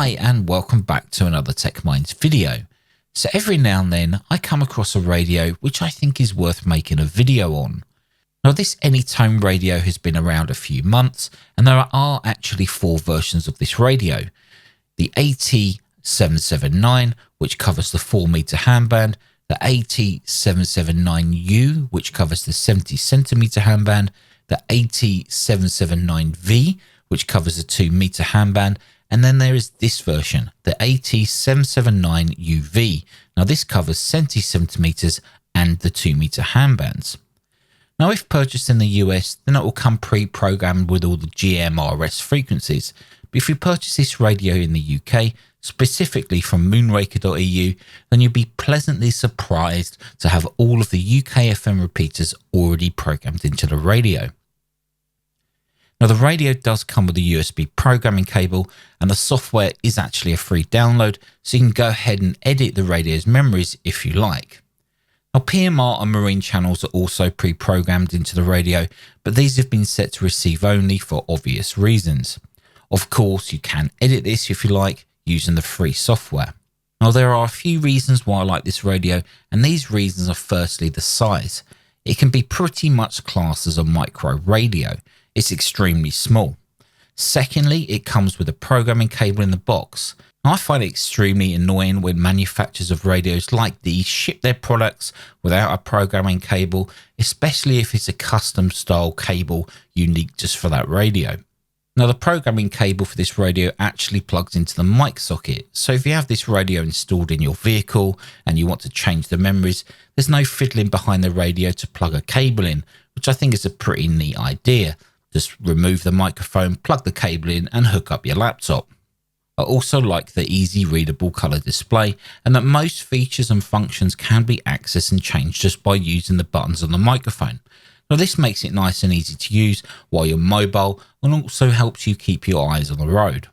Hi and welcome back to another Tech Minds video. So every now and then I come across a radio which I think is worth making a video on. Now this ANYTONE radio has been around a few months and there are actually 4 versions of this radio. The AT-779 which covers the 4 meter handband, the AT-779U which covers the 70 centimeter handband, the AT-779V which covers the 2 meter handband, and then there is this version, the AT-779UV. Now this covers 70 centimeters and the 2 meter handbands. Now if purchased in the US, then it will come pre-programmed with all the GMRS frequencies. But if you purchase this radio in the UK, specifically from moonraker.eu, then you'll be pleasantly surprised to have all of the UK FM repeaters already programmed into the radio. Now the radio does come with a USB programming cable and the software is actually a free download, so you can go ahead and edit the radio's memories if you like. Now PMR and marine channels are also pre-programmed into the radio, but these have been set to receive only for obvious reasons. Of course, you can edit this if you like using the free software. Now there are a few reasons why I like this radio, and these reasons are firstly the size. It can be pretty much classed as a micro radio. It's extremely small. Secondly, it comes with a programming cable in the box. Now, I find it extremely annoying when manufacturers of radios like these ship their products without a programming cable, especially if it's a custom style cable unique just for that radio. Now the programming cable for this radio actually plugs into the mic socket, so if you have this radio installed in your vehicle and you want to change the memories, there's no fiddling behind the radio to plug a cable in, which I think is a pretty neat idea. Just remove the microphone, plug the cable in and hook up your laptop. I also like the easy readable colour display and that most features and functions can be accessed and changed just by using the buttons on the microphone. Now this makes it nice and easy to use while you're mobile and also helps you keep your eyes on the road.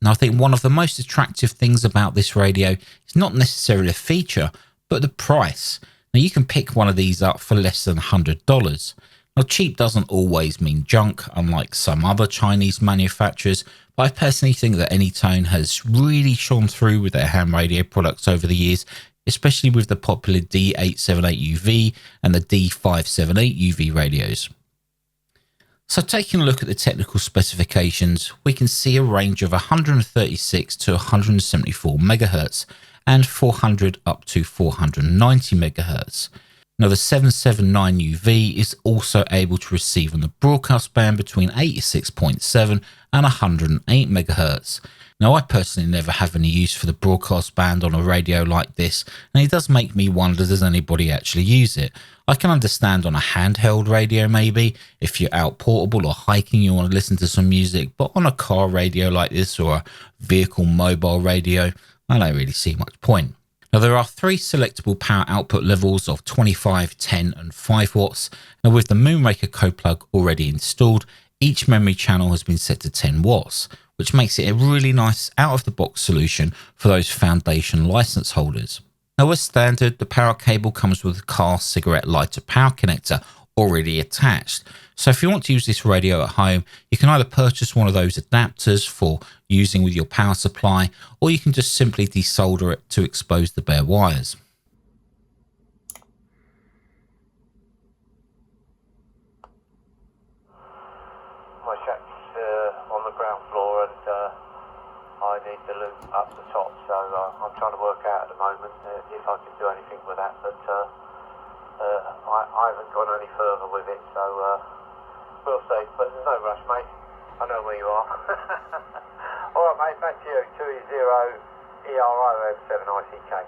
Now I think one of the most attractive things about this radio is not necessarily a feature, but the price. Now you can pick one of these up for less than $100. Now cheap doesn't always mean junk, unlike some other Chinese manufacturers, but I personally think that ANYTONE has really shone through with their ham radio products over the years, especially with the popular D878UV and the D578UV radios. So taking a look at the technical specifications, we can see a range of 136 to 174 MHz and 400 up to 490 MHz. Now the 779UV is also able to receive on the broadcast band between 86.7 and 108 MHz. Now I personally never have any use for the broadcast band on a radio like this, and it does make me wonder, does anybody actually use it? I can understand on a handheld radio maybe, if you're out portable or hiking you want to listen to some music, but on a car radio like this or a vehicle mobile radio, I don't really see much point. Now there are 3 selectable power output levels of 25, 10 and 5 watts. Now with the Moonraker code plug already installed, each memory channel has been set to 10 watts, which makes it a really nice out-of-the-box solution for those foundation license holders. Now as standard, the power cable comes with a car cigarette lighter power connector already attached. So if you want to use this radio at home, you can either purchase one of those adapters for using with your power supply, or you can just simply desolder it to expose the bare wires. My shack's on the ground floor and I need to loop up the top, so I'm trying to work out at the moment if I can do anything with that, but I haven't gone any further with it, so we'll see, but there's no rush, mate. I know where you are. Alright mate, back to you, 2ERO-ERO-7ICK.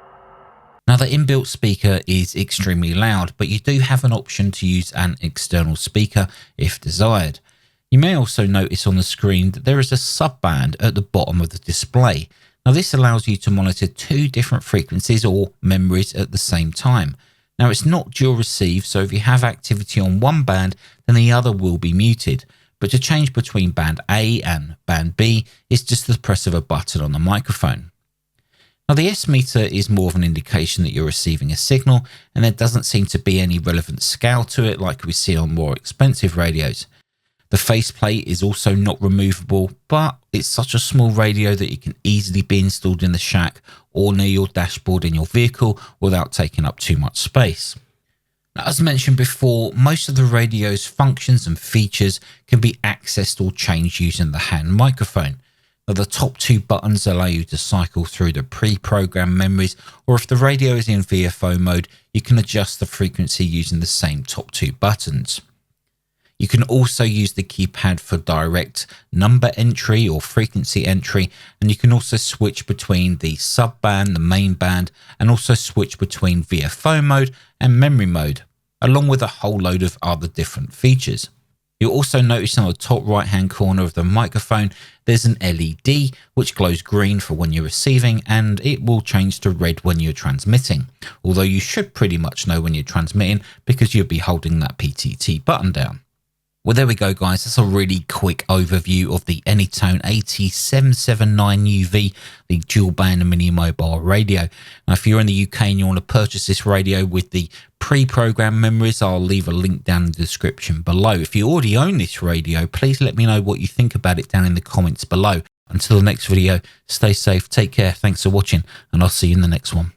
Now the inbuilt speaker is extremely loud, but you do have an option to use an external speaker if desired. You may also notice on the screen that there is a subband at the bottom of the display. Now this allows you to monitor 2 different frequencies or memories at the same time. Now it's not dual receive, so if you have activity on one band, then the other will be muted. But to change between band A and band B is just the press of a button on the microphone. Now the S meter is more of an indication that you're receiving a signal, and there doesn't seem to be any relevant scale to it like we see on more expensive radios. The faceplate is also not removable, but it's such a small radio that it can easily be installed in the shack or near your dashboard in your vehicle without taking up too much space. Now, as mentioned before, most of the radio's functions and features can be accessed or changed using the hand microphone. Now, the top two buttons allow you to cycle through the pre-programmed memories, or if the radio is in VFO mode, you can adjust the frequency using the same top two buttons. You can also use the keypad for direct number entry or frequency entry, and you can also switch between the sub-band, the main band, and also switch between VFO mode and memory mode, along with a whole load of other different features. You'll also notice on the top right hand corner of the microphone there's an LED which glows green for when you're receiving, and it will change to red when you're transmitting, although you should pretty much know when you're transmitting because you'll be holding that PTT button down. Well, there we go, guys. That's a really quick overview of the ANYTONE AT-779UV, the dual band and mini mobile radio. Now, if you're in the UK and you want to purchase this radio with the pre-programmed memories, I'll leave a link down in the description below. If you already own this radio, please let me know what you think about it down in the comments below. Until the next video, stay safe, take care, thanks for watching, and I'll see you in the next one.